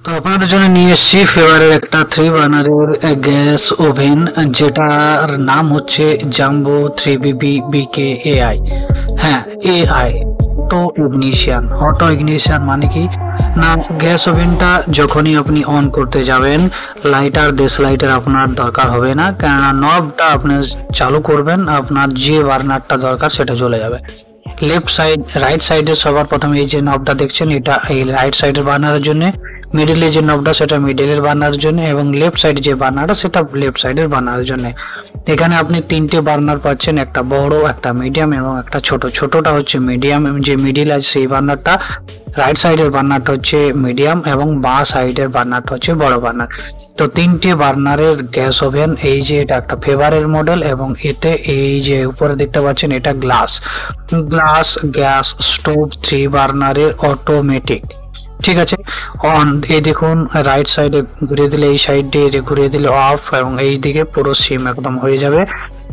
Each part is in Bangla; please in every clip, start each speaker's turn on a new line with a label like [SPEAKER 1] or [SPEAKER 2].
[SPEAKER 1] তো আপনাদের জন্য নিয়ে এসেছি ফেভারের একটা 3 বার্নারের গ্যাস ওভেন, যেটার নাম হচ্ছে জাম্বো 3BB BK AI। হ্যাঁ, AI অটো ইগনিশন মানে কি না, গ্যাস ওভেনটা যখনই আপনি অন করতে যাবেন লাইটার দেশ লাইটের আপনার দরকার হবে না, কেননা নবটা আপনি চালু করবেন, আপনার যে বার্নারটা দরকার সেটা চলে যাবে। লেফট সাইড রাইট সাইডে সবার প্রথমে এই যে নবটা দেখছেন, এটা এই রাইট সাইডের বার্নারের জন্য, মিডিলে যে নবটা সেটা মিডিলের বার্নারের জন্য, এবং লেফট সাইডে যে বার্নারটা সেটা লেফট সাইডের বার্নারের জন্য। এখানে আপনি 3টে বার্নার পাচ্ছেন, একটা বড়, একটা মিডিয়াম এবং একটা ছোট। ছোটটা হচ্ছে মিডিয়াম, যে মিডিল আছে সেই বার্নারটা, রাইট সাইডের বার্নারটা হচ্ছে মিডিয়াম এবং বাঁ সাইডের বার্নারটা হচ্ছে বড় বার্নার। তো 3টে বার্নারের গ্যাস ওভেন, এই যে এটা একটা ফেভারের মডেল, এবং এতে এই যে উপরে দেখতে পাচ্ছেন এটা গ্লাস গ্যাস স্টোভ 3 বার্নারের অটোমেটিক। ঠিক আছে, অন। এই দেখুন রাইট সাইডে ঘুরিয়ে দিলে এই সাইডে ঘুরিয়ে দিলে অফ, এবং এই দিকে পুরো সিম একদম হয়ে যাবে।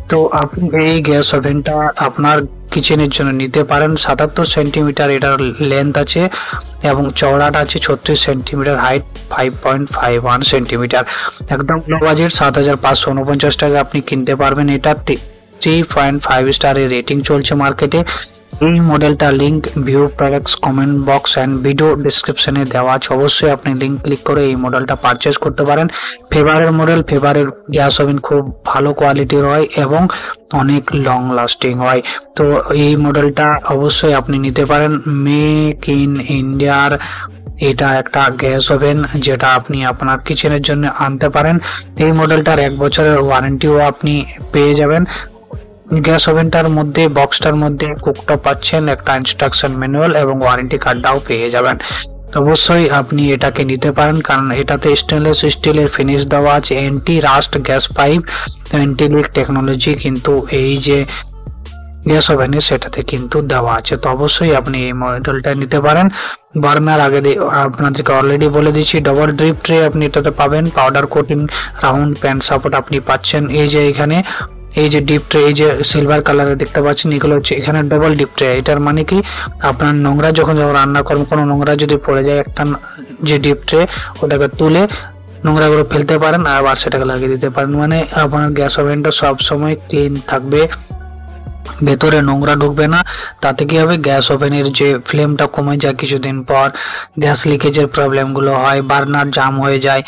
[SPEAKER 1] তো আপনি এই গ্যাস ওভেনটা আপনার কিচেনের জন্য নিতে পারেন। 77 সেন্টিমিটার এটার লেন্থ আছে এবং চওড়াটা আছে 36 সেন্টিমিটার, হাইট 5.51 সেন্টিমিটার। একদম লো বাজেট 7,549 টাকা আপনি কিনতে পারবেন। এটা 3.5 স্টারের রেটিং চলছে মার্কেটে। এই মডেলটা link view products comment box and video ডেসক্রিপশনে দেওয়া আছে, অবশ্যই আপনি লিংক ক্লিক করে এই মডেলটা পারচেজ করতে পারেন। ফেভারের মডেল, ফেভারের গ্যাস ওভেন খুব ভালো কোয়ালিটির হয় এবং অনেক লং লাস্টিং হয়। তো এই মডেলটা অবশ্যই আপনি নিতে পারেন। মেক ইন ইন্ডিয়ার এটা একটা গ্যাস ওভেন যেটা আপনি আপনার কিচেনের জন্য আনতে পারেন। এই মডেলটার 1 বছরের ওয়ারেন্টিও আপনি পেয়ে যাবেন। গ্যাস ওভেনটার মধ্যে বক্সটার মধ্যে কুকটপ পাচ্ছেন, একটা ইনস্ট্রাকশন ম্যানুয়াল এবং ওয়ারেন্টি কার্ডটাও পেয়ে যাবেন। অবশ্যই আপনি এটাকে নিতে পারেন, কারণ এটাতে স্টেনলেস স্টিলের ফিনিশ দেওয়া আছে, anti rushed gas pipe, anti leak technology কিন্তু এই যে গ্যাস ওভেনে সেটাতে কিন্তু দেওয়া আছে। তো অবশ্যই আপনি এই মডেলটা নিতে পারেন। বার্নার আগে আপনাদেরকে অলরেডি বলে দিচ্ছি, ডবল ড্রিপ ট্রে আপনি এটাতে পাবেন, powder coating round pan support আপনি পাচ্ছেন। এই যে এখানে এই যে ডিপ ট্রে, এই যে সিলভার কালারের দেখতে পাচ্ছেন, এগুলো হচ্ছে এখানে ডবল ডিপ ট্রে। এটার মানে কি আপনার নোংরা যখন রান্না করেন, কোনো নোংরা যদি পড়ে যায়, একটা যে ডিপ ট্রে ওটাকে তুলে নোংরাগুলো ফেলতে পারেন আবার সেটাকে লাগিয়ে দিতে পারেন, মানে আপনার গ্যাস ওভেনটা সব সময় ক্লিন থাকবে, ভেতরে নোংরা ঢুকবে না। তাতে কি হবে, গ্যাস ওভেনের যে ফ্লেমটা কমে যায় কিছুদিন পর, গ্যাস লিকেজের প্রবলেমগুলো হয়, বার্নার জাম হয়ে যায়,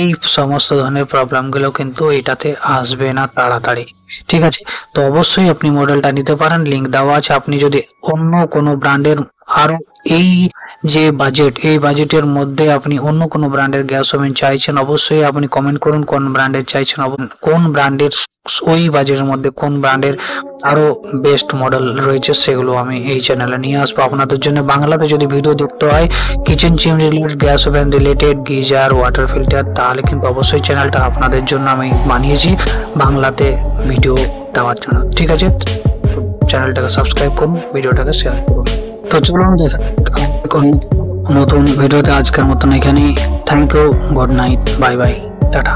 [SPEAKER 1] এই সমস্ত ধরনের প্রবলেমগুলো কিন্তু এটাতে আসবে না তাড়াতাড়ি। ঠিক আছে, তো অবশ্যই আপনি মডেলটা নিতে পারেন, লিংক দেওয়া আছে। আপনি যদি অন্য কোনো ব্র্যান্ডের আরো এই যে বাজেট, এই বাজেটের মধ্যে আপনি অন্য কোনো ব্র্যান্ডের গ্যাস ওভেন চাইছেন, অবশ্যই আপনি কমেন্ট করুন কোন ব্র্যান্ডের চাইছেন, কোন ব্র্যান্ডের ওই বাজেটের মধ্যে কোন ব্র্যান্ডের আরো বেস্ট মডেল রয়েছে সেগুলো আমি এই চ্যানেলে নিয়ে আসবো আপনাদের জন্য। বাংলাতে যদি ভিডিও দেখতে হয় kitchen chimney related, gas oven related, geyser, water filter, তাহলে কিন্তু অবশ্যই চ্যানেলটা আপনাদের জন্য আমি বানিয়েছি বাংলাতে ভিডিও দেওয়ার জন্য। ঠিক আছে, চ্যানেলটাকে সাবস্ক্রাইব করুন, ভিডিওটাকে শেয়ার করুন। তো চলুন নতুন ভিডিওতে, আজকের মতন এখানেই। Thank you, good night, bye bye, tata.